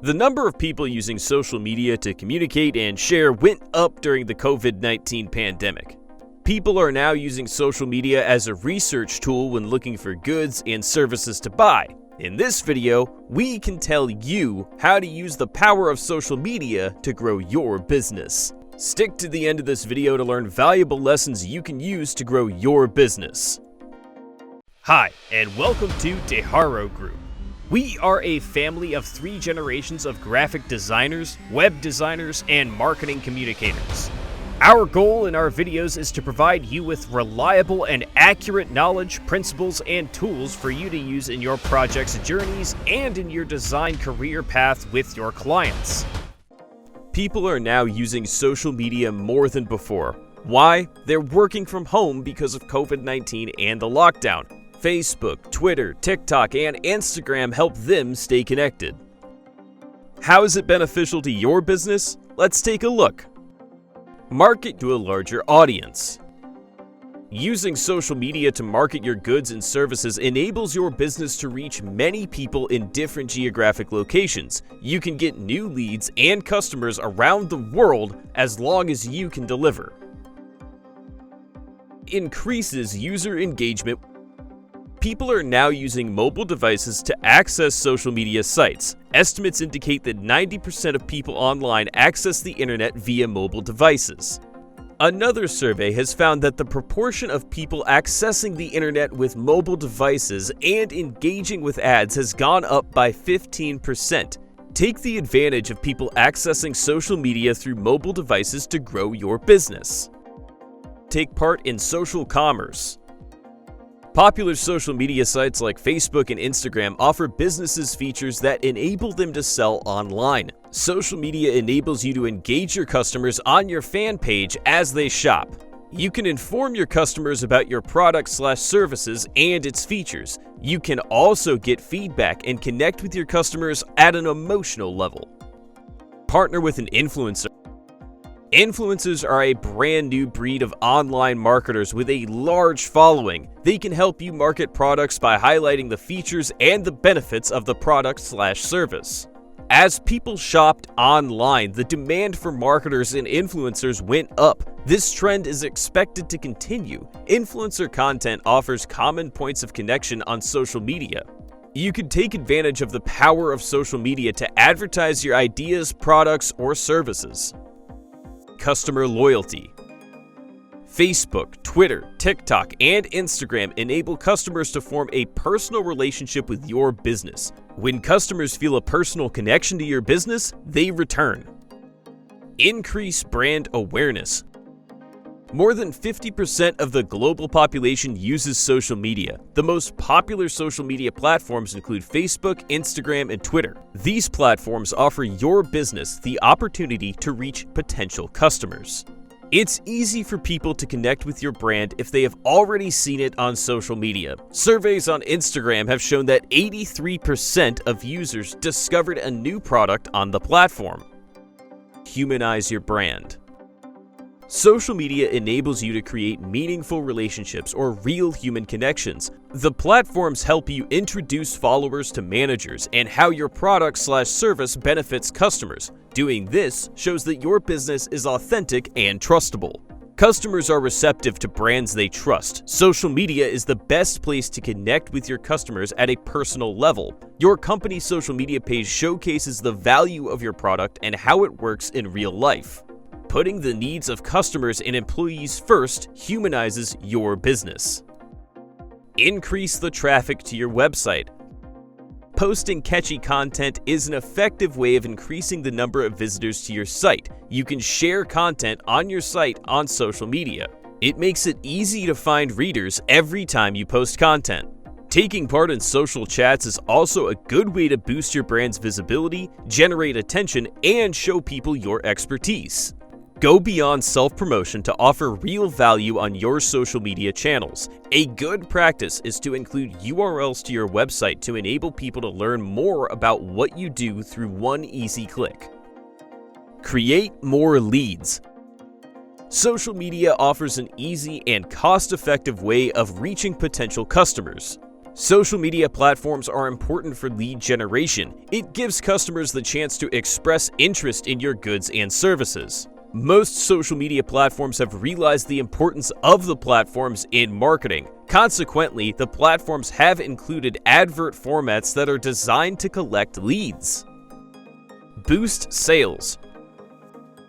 The number of people using social media to communicate and share went up during the COVID-19 pandemic. People are now using social media as a research tool when looking for goods and services to buy. In this video, we can tell you how to use the power of social media to grow your business. Stick to the end of this video to learn valuable lessons you can use to grow your business. Hi, and welcome to Deharo Group. We are a family of 3 generations of graphic designers, web designers, and marketing communicators. Our goal in our videos is to provide you with reliable and accurate knowledge, principles, and tools for you to use in your project's journeys and in your design career path with your clients. People are now using social media more than before. Why? They're working from home because of COVID-19 and the lockdown. Facebook, Twitter, TikTok, and Instagram help them stay connected. How is it beneficial to your business? Let's take a look. Market to a larger audience. Using social media to market your goods and services enables your business to reach many people in different geographic locations. You can get new leads and customers around the world as long as you can deliver. Increases user engagement. People are now using mobile devices to access social media sites. Estimates indicate that 90% of people online access the internet via mobile devices. Another survey has found that the proportion of people accessing the internet with mobile devices and engaging with ads has gone up by 15%. Take the advantage of people accessing social media through mobile devices to grow your business. Take part in social commerce. Popular social media sites like Facebook and Instagram offer businesses features that enable them to sell online. Social media enables you to engage your customers on your fan page as they shop. You can inform your customers about your product/services and its features. You can also get feedback and connect with your customers at an emotional level. Partner with an influencer. Influencers are a brand new breed of online marketers with a large following. They can help you market products by highlighting the features and the benefits of the product/service. As people shopped online, the demand for marketers and influencers went up. This trend is expected to continue. Influencer content offers common points of connection on social media. You can take advantage of the power of social media to advertise your ideas, products, or services. Customer loyalty. Facebook, Twitter, TikTok, and Instagram enable customers to form a personal relationship with your business. When customers feel a personal connection to your business, they return. Increase brand awareness. More than 50% of the global population uses social media. The most popular social media platforms include Facebook, Instagram, and Twitter. These platforms offer your business the opportunity to reach potential customers. It's easy for people to connect with your brand if they have already seen it on social media. Surveys on Instagram have shown that 83% of users discovered a new product on the platform. Humanize your brand. Social media enables you to create meaningful relationships or real human connections. The platforms help you introduce followers to managers and how your product/service benefits customers. Doing this shows that your business is authentic and trustable. Customers are receptive to brands they trust. Social media is the best place to connect with your customers at a personal level. Your company's social media page showcases the value of your product and how it works in real life. Putting the needs of customers and employees first humanizes your business. Increase the traffic to your website. Posting catchy content is an effective way of increasing the number of visitors to your site. You can share content on your site on social media. It makes it easy to find readers every time you post content. Taking part in social chats is also a good way to boost your brand's visibility, generate attention, and show people your expertise. Go beyond self-promotion to offer real value on your social media channels. A good practice is to include URLs to your website to enable people to learn more about what you do through one easy click. Create more leads. Social media offers an easy and cost-effective way of reaching potential customers. Social media platforms are important for lead generation. It gives customers the chance to express interest in your goods and services. Most social media platforms have realized the importance of the platforms in marketing. Consequently, the platforms have included advert formats that are designed to collect leads. Boost sales.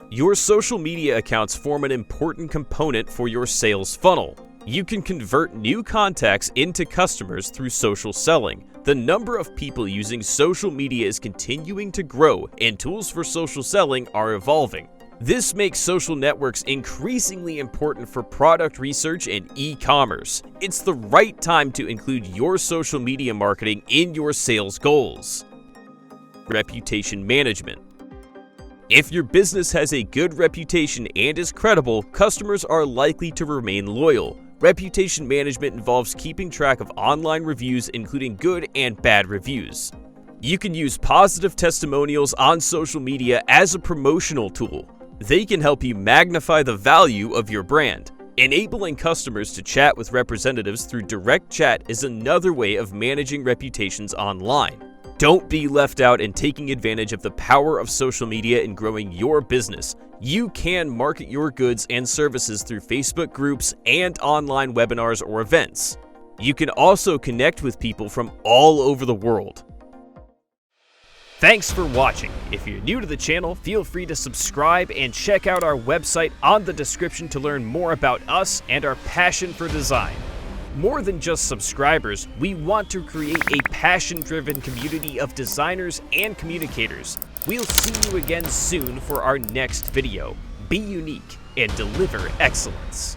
Your social media accounts form an important component for your sales funnel. You can convert new contacts into customers through social selling. The number of people using social media is continuing to grow, and tools for social selling are evolving. This makes social networks increasingly important for product research and e-commerce. It's the right time to include your social media marketing in your sales goals. Reputation management. If your business has a good reputation and is credible, customers are likely to remain loyal. Reputation management involves keeping track of online reviews, including good and bad reviews. You can use positive testimonials on social media as a promotional tool. They can help you magnify the value of your brand. Enabling customers to chat with representatives through direct chat is another way of managing reputations online. Don't be left out in taking advantage of the power of social media in growing your business. You can market your goods and services through Facebook groups and online webinars or events. You can also connect with people from all over the world. Thanks for watching. If you're new to the channel, feel free to subscribe and check out our website on the description to learn more about us and our passion for design. More than just subscribers, we want to create a passion-driven community of designers and communicators. We'll see you again soon for our next video. Be unique and deliver excellence.